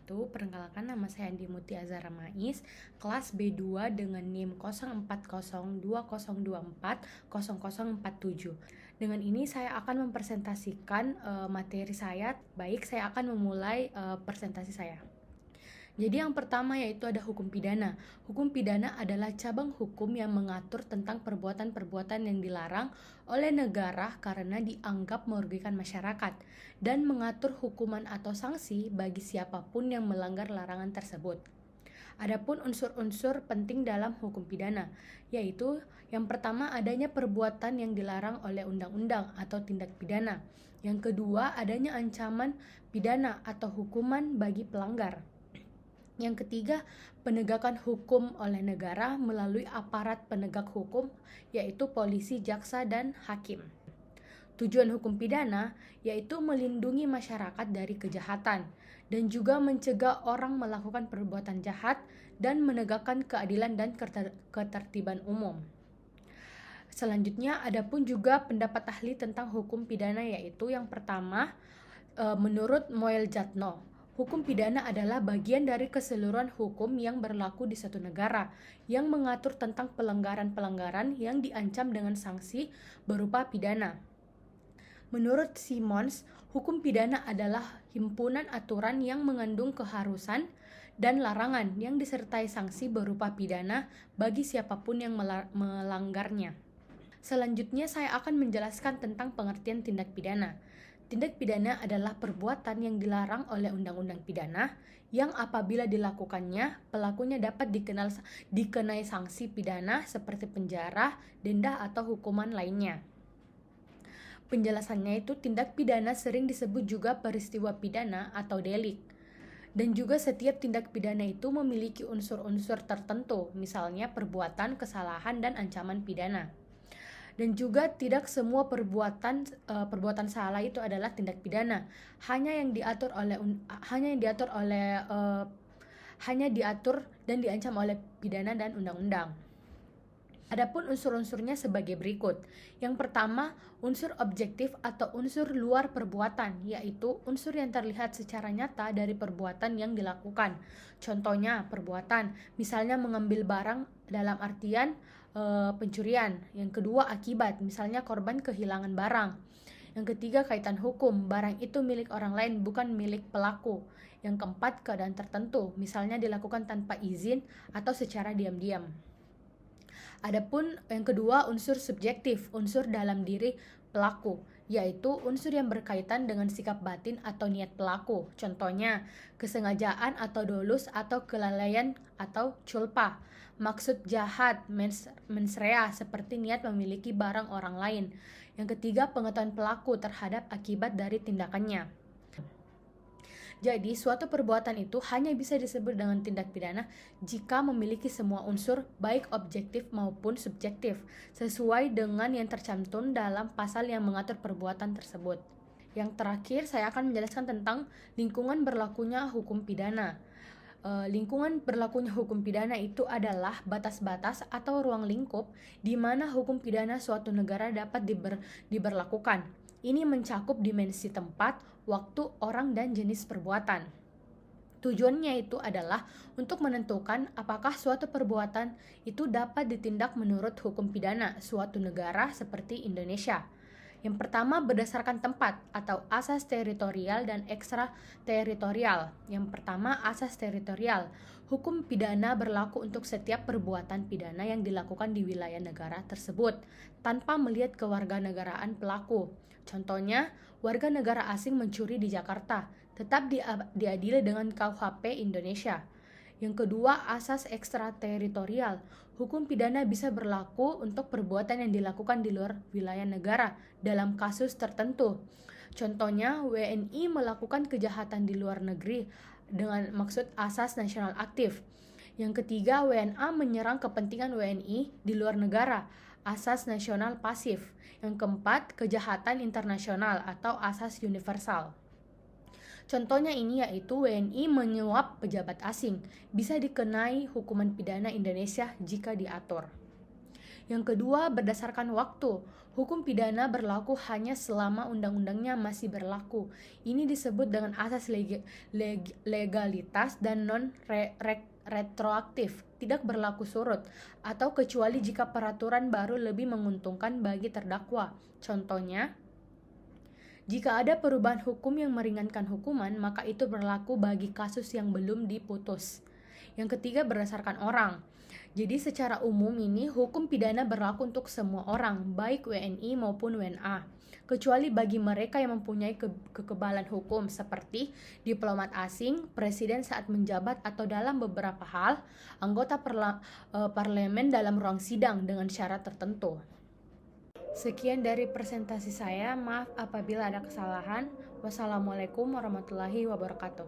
wabarakatuh. Perkenalkan, nama saya Andi Muti Azhara Mais, kelas B2 dengan NIM 040202400047. Dengan ini saya akan mempresentasikan materi saya. Baik, saya akan memulai presentasi saya. Jadi yang pertama yaitu ada hukum pidana. Hukum pidana adalah cabang hukum yang mengatur tentang perbuatan-perbuatan yang dilarang oleh negara karena dianggap merugikan masyarakat dan mengatur hukuman atau sanksi bagi siapapun yang melanggar larangan tersebut. Adapun unsur-unsur penting dalam hukum pidana, yaitu yang pertama adanya perbuatan yang dilarang oleh undang-undang atau tindak pidana. Yang kedua adanya ancaman pidana atau hukuman bagi pelanggar. Yang ketiga, penegakan hukum oleh negara melalui aparat penegak hukum, yaitu polisi, jaksa, dan hakim. Tujuan hukum pidana yaitu melindungi masyarakat dari kejahatan dan juga mencegah orang melakukan perbuatan jahat dan menegakkan keadilan dan ketertiban umum. Selanjutnya, ada pun juga pendapat ahli tentang hukum pidana, yaitu yang pertama, menurut Moel Jatno, hukum pidana adalah bagian dari keseluruhan hukum yang berlaku di suatu negara yang mengatur tentang pelanggaran-pelanggaran yang diancam dengan sanksi berupa pidana. Menurut Simons, hukum pidana adalah himpunan aturan yang mengandung keharusan dan larangan yang disertai sanksi berupa pidana bagi siapapun yang melanggarnya. Selanjutnya saya akan menjelaskan tentang pengertian tindak pidana. Tindak pidana adalah perbuatan yang dilarang oleh undang-undang pidana yang apabila dilakukannya, pelakunya dapat dikenai sanksi pidana seperti penjara, denda, atau hukuman lainnya. Penjelasannya itu tindak pidana sering disebut juga peristiwa pidana atau delik. Dan juga setiap tindak pidana itu memiliki unsur-unsur tertentu, misalnya perbuatan, kesalahan, dan ancaman pidana. Dan juga tidak semua perbuatan salah itu adalah tindak pidana. Hanya diatur dan diancam oleh pidana dan undang-undang. Adapun unsur-unsurnya sebagai berikut. Yang pertama, unsur objektif atau unsur luar perbuatan, yaitu unsur yang terlihat secara nyata dari perbuatan yang dilakukan. Contohnya, perbuatan, misalnya mengambil barang dalam artian pencurian. Yang kedua, akibat, misalnya korban kehilangan barang. Yang ketiga, kaitan hukum, barang itu milik orang lain bukan milik pelaku. Yang keempat, keadaan tertentu, misalnya dilakukan tanpa izin atau secara diam-diam. Adapun yang kedua, unsur subjektif, unsur dalam diri pelaku, yaitu unsur yang berkaitan dengan sikap batin atau niat pelaku. Contohnya, kesengajaan atau dolus atau kelalaian atau culpa. Maksud jahat, mens rea, seperti niat memiliki barang orang lain. Yang ketiga, pengetahuan pelaku terhadap akibat dari tindakannya. Jadi, suatu perbuatan itu hanya bisa disebut dengan tindak pidana jika memiliki semua unsur, baik objektif maupun subjektif, sesuai dengan yang tercantum dalam pasal yang mengatur perbuatan tersebut. Yang terakhir, saya akan menjelaskan tentang lingkungan berlakunya hukum pidana. Lingkungan berlakunya hukum pidana itu adalah batas-batas atau ruang lingkup di mana hukum pidana suatu negara dapat diberlakukan. Ini mencakup dimensi tempat, waktu, orang, dan jenis perbuatan. Tujuannya itu adalah untuk menentukan apakah suatu perbuatan itu dapat ditindak menurut hukum pidana suatu negara seperti Indonesia. Yang pertama, berdasarkan tempat atau asas teritorial dan ekstrateritorial. Yang pertama, asas teritorial. Hukum pidana berlaku untuk setiap perbuatan pidana yang dilakukan di wilayah negara tersebut tanpa melihat kewarganegaraan pelaku. Contohnya, warga negara asing mencuri di Jakarta, tetap diadili dengan KUHP Indonesia. Yang kedua, asas ekstrateritorial. Hukum pidana bisa berlaku untuk perbuatan yang dilakukan di luar wilayah negara dalam kasus tertentu. Contohnya, WNI melakukan kejahatan di luar negeri dengan maksud asas nasional aktif. Yang ketiga, WNA menyerang kepentingan WNI di luar negara, asas nasional pasif. Yang keempat, kejahatan internasional atau asas universal. Contohnya ini yaitu WNI menyuap pejabat asing, bisa dikenai hukuman pidana Indonesia jika diatur. Yang kedua, berdasarkan waktu. Hukum pidana berlaku hanya selama undang-undangnya masih berlaku. Ini disebut dengan asas legalitas dan retroaktif, tidak berlaku surut, atau kecuali jika peraturan baru lebih menguntungkan bagi terdakwa. Contohnya, jika ada perubahan hukum yang meringankan hukuman, maka itu berlaku bagi kasus yang belum diputus. Yang ketiga, berdasarkan orang. Jadi secara umum ini hukum pidana berlaku untuk semua orang, baik WNI maupun WNA, kecuali bagi mereka yang mempunyai kekebalan hukum seperti diplomat asing, presiden saat menjabat, atau dalam beberapa hal anggota parlemen dalam ruang sidang dengan syarat tertentu. Sekian dari presentasi saya, maaf apabila ada kesalahan. Wassalamualaikum warahmatullahi wabarakatuh.